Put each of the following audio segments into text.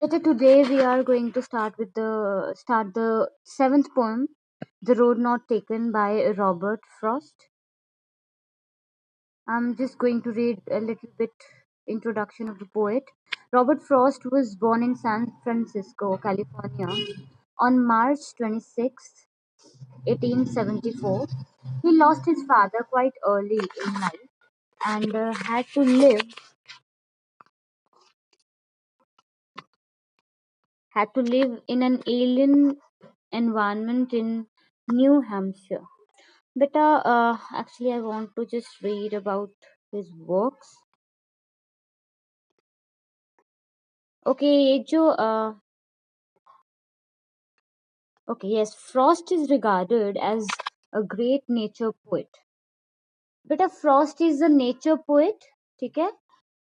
Today we are going to start the seventh poem, "The Road Not Taken" by Robert Frost. I'm just going to read a little bit introduction of the poet. Robert Frost was born in San Francisco, California, on March 26, 1874. He lost his father quite early in life and had to live in an alien environment in New Hampshire. Beta, actually, I want to just read about his works. Okay, okay, yes, Frost is regarded as a great nature poet. Beta, Frost is a nature poet, ठीक है?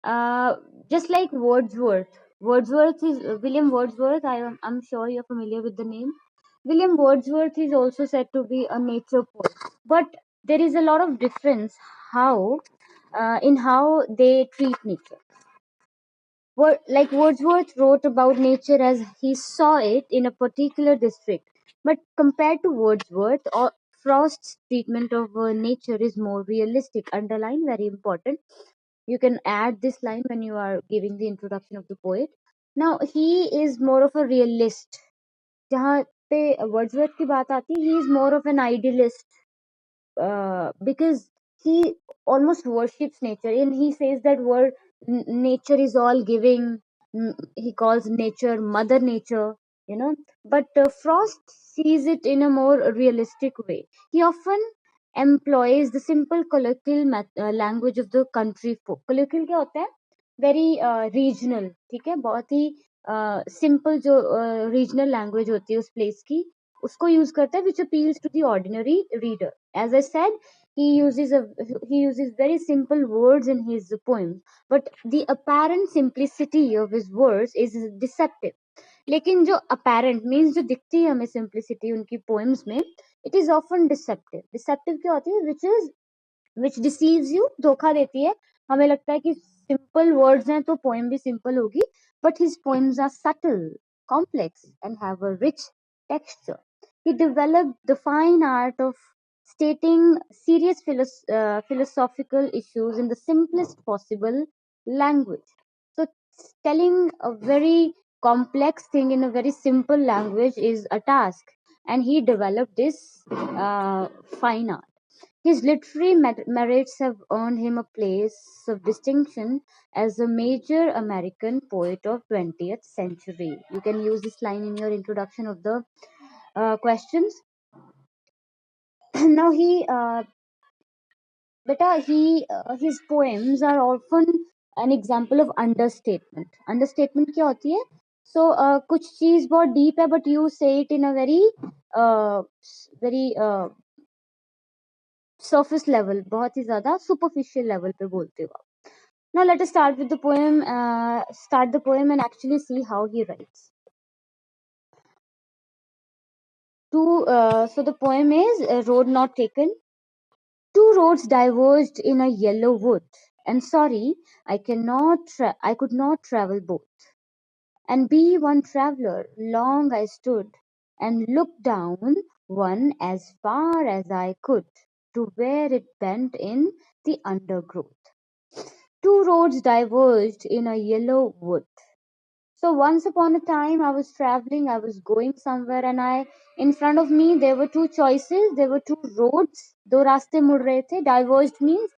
Uh, just like Wordsworth. Wordsworth is William Wordsworth. I'm sure you're familiar with the name. William Wordsworth is also said to be a nature poet, but there is a lot of difference how in how they treat nature. Like Wordsworth wrote about nature as he saw it in a particular district, but compared to Wordsworth, or Frost's treatment of nature is more realistic. Underline, very important. You can add this line when you are giving the introduction of the poet. Now he is more of a realist. जहाँ पे Wordsworth की बात आती है, he is more of an idealist because he almost worships nature, and he says that nature is all giving. He calls nature Mother Nature, you know. But Frost sees it in a more realistic way. He often employs the simple colloquial language of the country folk. Colloquial क्या होता है? Very regional, ठीक है? बहुत ही simple जो regional language होती है उस place की, उसको use करता है, which appeals to the ordinary reader. As I said, he uses very simple words in his poems, but the apparent simplicity of his words is deceptive. लेकिन जो apparent means जो दिखती है हमें simplicity उनकी poems में, it is often deceptive. Deceptive क्या होती है? Which deceives you, धोखा देती है. हमें लगता है कि simple words हैं तो poem भी simple होगी, but his poems are subtle, complex, and have a rich texture. He developed the fine art of stating serious philosophical issues in the simplest possible language. So telling a very complex thing in a very simple language is a task, and he developed this fine art. His literary merits have earned him a place of distinction as a major American poet of 20th century. You can use this line in your introduction of the questions. Now his poems are often an example of understatement. Understatement क्या होती है? So कुछ चीज बहुत deep है, but you say it in a very surface level, बहुत ही ज़्यादा superficial level पे बोलते हो आप. Now let us start the poem and actually see how he writes. So the poem is Road Not Taken. Two roads diverged in a yellow wood, and sorry, I could not travel both. And be one traveler, long I stood, and looked down one as far as I could, to where it bent in the undergrowth. Two roads diverged in a yellow wood. So once upon a time, I was traveling, I was going somewhere, and in front of me, there were two choices, there were two roads, दो रास्ते मुड़ रहे थे. Diverged means,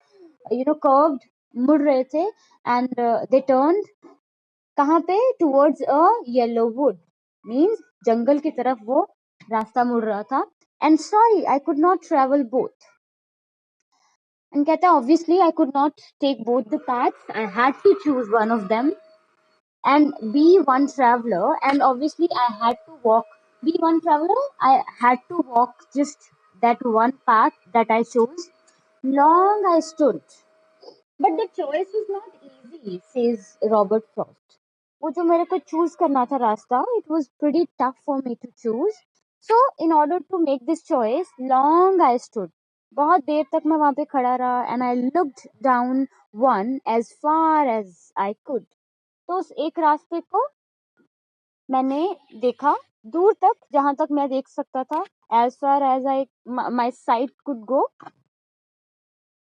curved, मुड़ रहे थे, and they turned, कहाँ पे? Towards a yellow wood, means जंगल की तरफ वो रास्ता मुड़ रहा था. And sorry, I could not travel both. And कहता है, obviously, I could not take both the paths, I had to choose one of them and be one traveler, and obviously I had to walk. Be one traveler, I had to walk just that one path that I chose. Long I stood, but the choice was not easy, says Robert Frost. वो जो मेरे को choose करना था रास्ता, it was pretty tough for me to choose. So in order to make this choice, long I stood, बहुत देर तक मैं वहां पे खड़ा रहा, and I looked down one as far as I could. तो उस एक रास्ते को मैंने देखा दूर तक, जहां तक मैं देख सकता था, as far as my sight could go,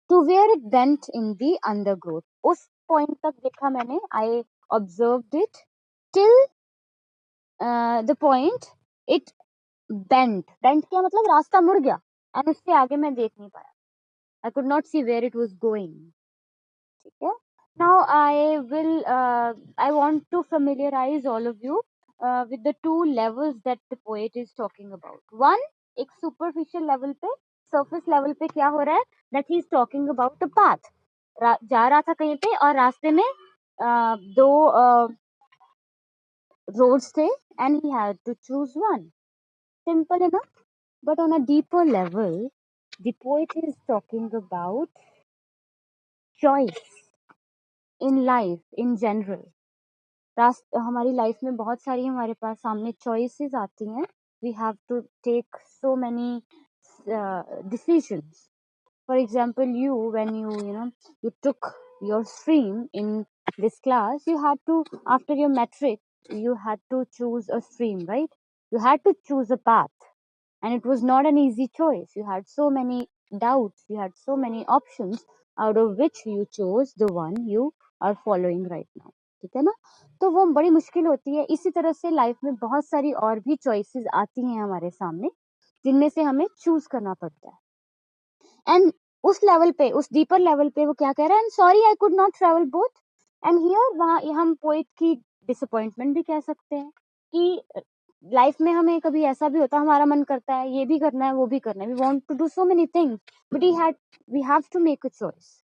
to where it bent in the undergrowth. उस point तक देखा मैंने, I observed it till the point it bent क्या मतलब रास्ता मुड़ गया, and उससे आगे मैं देख नहीं पाया. I could not see where it was going. ठीक है. Now I want to familiarize all of you with the two levels that the poet is talking about. One, एक superficial level पे, surface level पे क्या हो रहा है, that he is talking about the path. जा रहा था कहीं पे और रास्ते में दो roads थे and he had to choose one. Simple enough. But on a deeper level, the poet is talking about choice in life in general. हमारी लाइफ में बहुत सारी हमारे पास सामने चॉइसेस आती हैं. We have to take so many decisions. For example, when you took your stream in this class, you had to, after your metric, you had to choose a stream, right? You had to choose a path, and it was not an easy choice. You had so many doubts, you had so many options, out of which you chose the one you are following right now. ठीक है ना? तो वो बड़ी मुश्किल होती है. इसी तरह से लाइफ में बहुत सारी और भी चॉइसेस आती हैं हमारे सामने, जिनमें से हमें चूज करना पड़ता है. एंड उस लेवल पे, उस डीपर लेवल पे वो क्या कह रहा है, and sorry I could not travel both. And here वहाँ हम पोइट की डिसअपॉइंटमेंट भी कह सकते हैं कि लाइफ में हमें कभी ऐसा भी होता है, हमारा मन करता है ये भी करना है वो भी करना है, we want to do so many things, but we have to make a choice.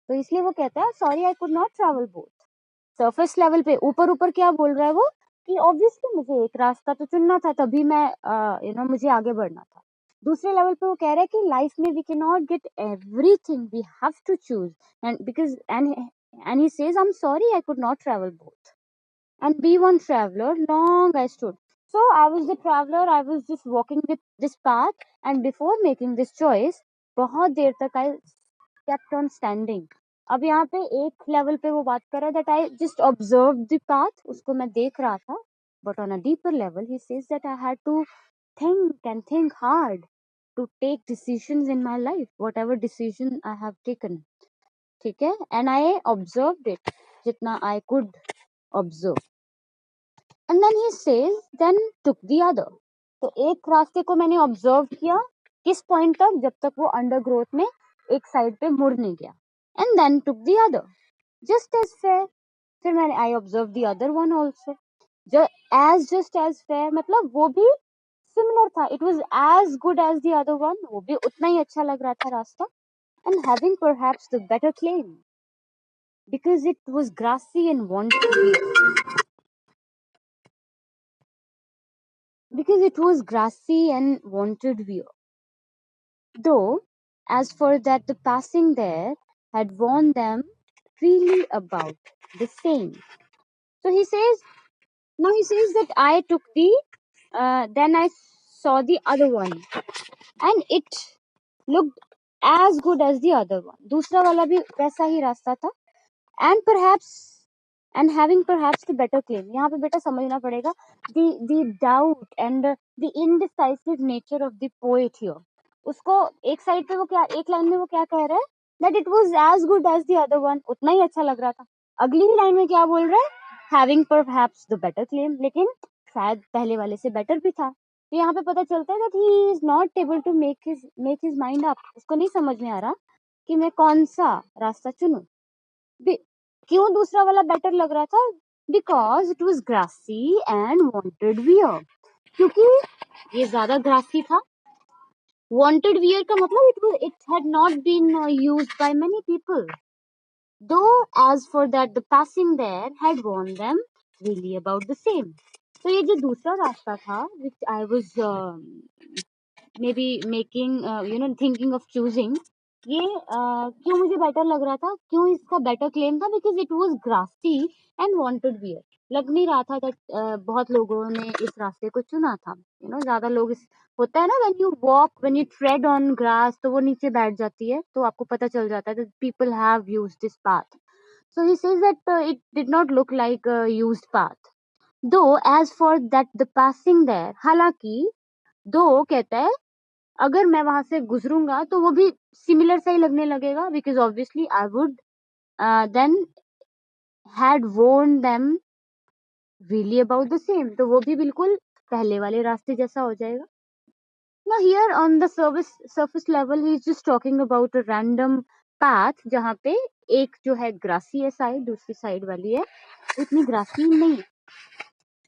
तो इसलिए वो कहता है sorry I could not travel both. Surface level पे ऊपर ऊपर क्या बोल रहा है वो, कि ऑब्वियसली मुझे एक रास्ता तो चुनना था, तभी मैं मुझे आगे बढ़ना था. दूसरे लेवल पे वो कह रहा है कि लाइफ में we can not get everything, we have to choose. And because and he says I am sorry I could not travel both. And be one traveler, long I stood. So I was the traveler, I was just walking with this path, and before making this choice, बहुत देर तक I kept on standing. अब यहाँ पे एक level पे वो बात कर रहा है that I just observed the path, उसको मैं देख रहा था. But on a deeper level, he says that I had to think hard to take decisions in my life, whatever decision I have taken. ठीक है. And I observed it जितना I could observe. And then he says, then took the other. तो एक रास्ते को मैंने observe किया, किस पॉइंट तक, जब तक वो अंडरग्रोथ में एक साइड पे मुड़ नहीं गया. And then took the other just as fair. फिर मैंने I observe the other one also just as fair, मतलब वो भी सिमिलर था. It was as good as the other one, वो भी उतना ही अच्छा लग रहा था रास्ता. And having perhaps the better claim because it was grassy and wanted, because it was grassy and wanted view. Though, as for that, the passing there had warned them freely about the same. So he says, now he says that I took then I saw the other one, and it looked as good as the other one. दूसरा वाला भी वैसा ही रास्ता था. And having perhaps the better claim. यहाँ पे बेटा समझना पड़ेगा the doubt and the indecisive nature of the poet here. उसको एक साइड पे वो क्या, एक लाइन में वो क्या कह रहा है, that it was as good as the other one, उतना ही अच्छा लग रहा था. अगली ही लाइन में क्या बोल रहा है, having perhaps the better claim, लेकिन शायद पहले वाले से बेटर भी था. तो यहाँ पे पता चलता है that he is not able to make his mind up. उसको नहीं समझ में आ रहा कि मैं कौन सा रास्ता चुनूं. क्यों दूसरा वाला बेटर लग रहा था, because it was grassy and wanted wear. क्योंकि ये ज्यादा ग्रासी था. वॉन्टेड वियर का मतलब it had not been used by many people. Though as for that the passing there had worn them really about the same. तो ये जो दूसरा रास्ता था which I was maybe making thinking of choosing, ये क्यों मुझे बेटर लग रहा था, क्यों इसका बेटर क्लेम था, because it was grassy and wanted wear. लग नहीं रहा था दैट बहुत लोगों ने इस रास्ते को चुना था. ज्यादा लोग इस होता है ना, when you trade on grass, तो वो नीचे बैठ जाती है, तो आपको पता चल जाता है that people have used this path. So he says that it did not look like a used path. Though as for that the passing there, हालांकि दो कहता है अगर मैं वहां से गुजरूंगा तो वो भी सिमिलर सा ही लगने लगेगा, because obviously I would then had warned them really about the same, तो वो भी बिल्कुल पहले वाले रास्ते जैसा हो जाएगा. Now here on the surface level he is just talking about a random path जहाँ पे एक जो है grassy है side, दूसरी side वाली है इतनी grassy नहीं.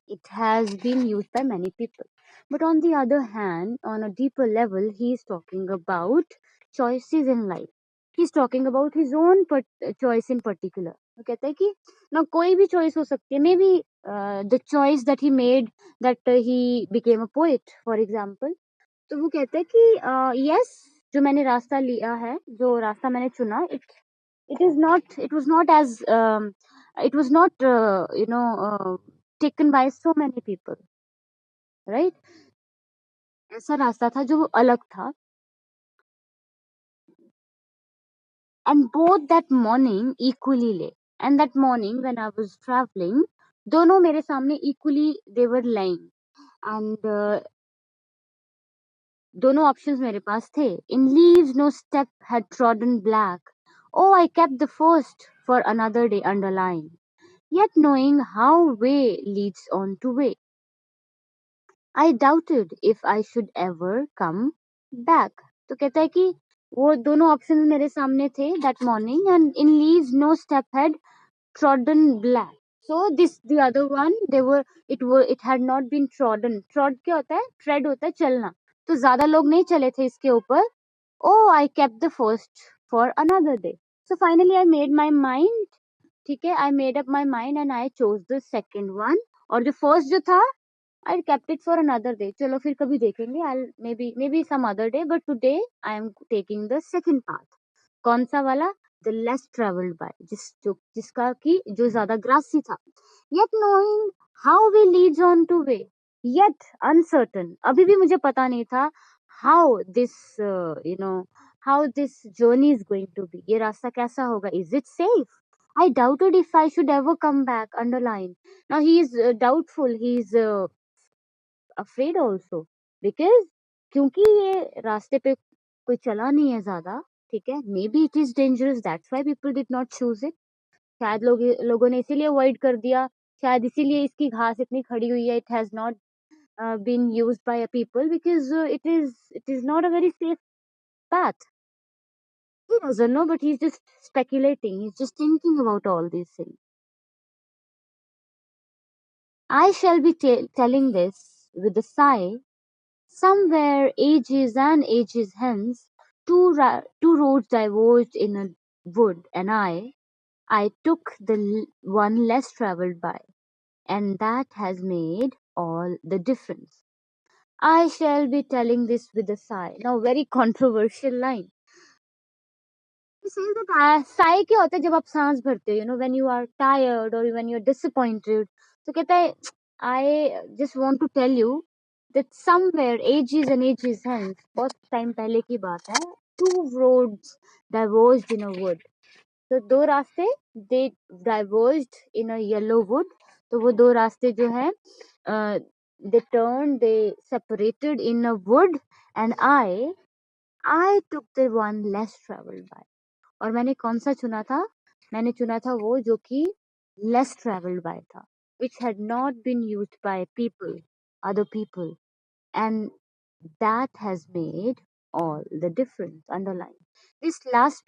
It has been used by many people. But on the other hand, on a deeper level, he is talking about choices in life. He's talking about his own choice in particular. वो कहता है कि ना कोई भी choice हो सकती है. Maybe the choice that he made, that he became a poet, for example. तो वो कहता है कि yes, जो मैंने रास्ता लिया है, जो रास्ता मैंने चुना, it was not as it was not taken by so many people, right? ऐसा रास्ता था जो अलग था. And both that morning equally lay. And that morning when I was traveling, दोनों मेरे सामने equally they were lying. And दोनों options मेरे पास थे. In leaves no step had trodden black. Oh, I kept the first for another day underlying. Yet knowing how way leads on to way, I doubted if I should ever come back. तो कहता है कि वो दोनों option मेरे सामने थे that morning, and in leaves no step had trodden black. So this the other one, it had not been trodden. Trod क्या होता है? Tread होता है चलना. तो ज्यादा लोग नहीं चले थे इसके ऊपर. Oh, I kept the first for another day. So finally I made my mind. ठीक है, I made up my mind and I chose the second one. और जो first जो था, I kept it for another day. चलो फिर कभी देखेंगे. I'll maybe some other day, but today I am taking the second path. कौन सा वाला? The less traveled by, जिसका कि जो ज्यादा grassy था. Yet knowing how we leads on to way. Yet uncertain. अभी भी मुझे पता नहीं था how this how this journey is going to be. ये रास्ता कैसा होगा? Is it safe? I doubted if I should ever come back. Underline. Now he is doubtful. He is afraid also, because क्योंकि ये रास्ते पे कोई चला नहीं है ज्यादा. ठीक है, may be it is dangerous, that's why people did not choose it. शायद लोगों ने इसीलिए अवॉइड कर दिया. शायद इसीलिए इसकी घास इतनी खड़ी हुई है. It has not been used by a people because it is not a very safe path. He doesn't know, but he's just speculating. He's just thinking about all these things. I shall be telling this with a sigh. Somewhere, ages and ages hence, two roads diverged in a wood, and I took the one less travelled by, and that has made all the difference. I shall be telling this with a sigh. Now, very controversial line. He says that sigh क्या होता है जब आप सांस भरते हो, when you are tired or when you're disappointed. तो कहता है, I just want to tell you that somewhere ages and ages hence, बहुत time पहले की बात है, two roads diverged in a wood. तो दो रास्ते they diverged in a yellow wood. तो वो दो रास्ते जो है they separated in a wood, and I took the one less traveled by. और मैंने कौन सा चुना था? मैंने चुना था वो जो कि less traveled by था, which had not been used by other people, and that has made all the difference. Underline. This last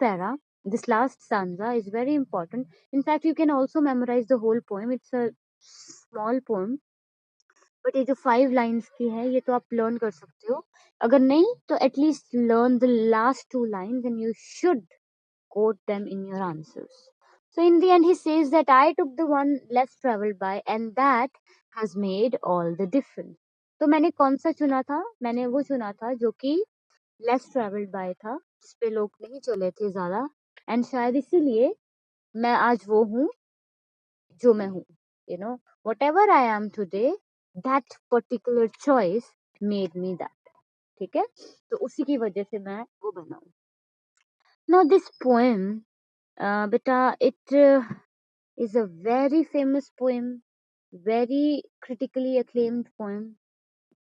this last stanza is very important. In fact, you can also memorize the whole poem. It's a small poem, but ये जो 5 lines की है, ये तो आप learn कर सकते हो. अगर नहीं तो at least learn the last 2 lines and you should quote them in your answers. So in the end, he says that I took the one less traveled by, and that has made all the difference. तो मैंने कौन सा चुना था? मैंने वो चुना था जो कि less traveled by था, जिस पे लोग नहीं चले थे ज्यादा, and शायद इसीलिए मैं आज वो हूँ जो मैं हूँ. Whatever I am today, that particular choice made me that. ठीक है, तो उसी की वजह से मैं वो बना हूँ. Now this poem, beta, it is a very famous poem. very critically acclaimed poem,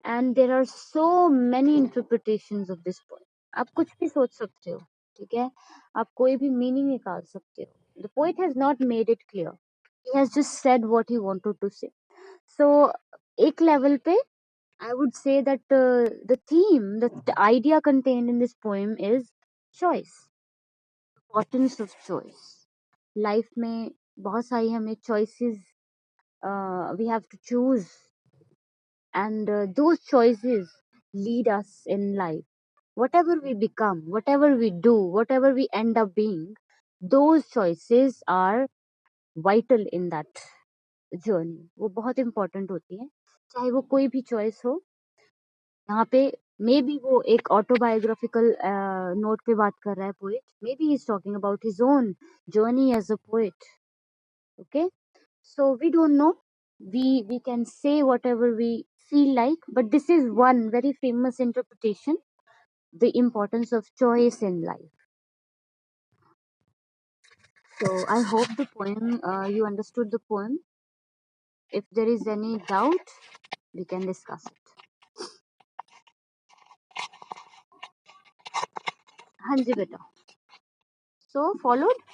and there are so many interpretations of this poem. आप कुछ भी सोच सकते हो, ठीक है, आप कोई भी मीनिंग निकाल सकते हो. The poet has not made it clear. He has just said what he wanted to say. So एक level पे I would say that the theme, the idea contained in this poem is choice, importance of choice. Life में बहुत सारी हमें choices we have to choose, and those choices lead us in life. Whatever we become, whatever we do, whatever we end up being, those choices are vital in that journey. वो बहुत important होती है, चाहे वो कोई भी choice हो. यहाँ पे मे बी वो एक ऑटोबायोग्राफिकल नोट पे बात कर रहा है poet, maybe he is talking about his own journey as a poet. Okay, so we don't know, we can say whatever we feel like, but this is one very famous interpretation, the importance of choice in life. So I hope the poem, you understood the poem. If there is any doubt, we can discuss it. हाँ जी बेटा. So followed.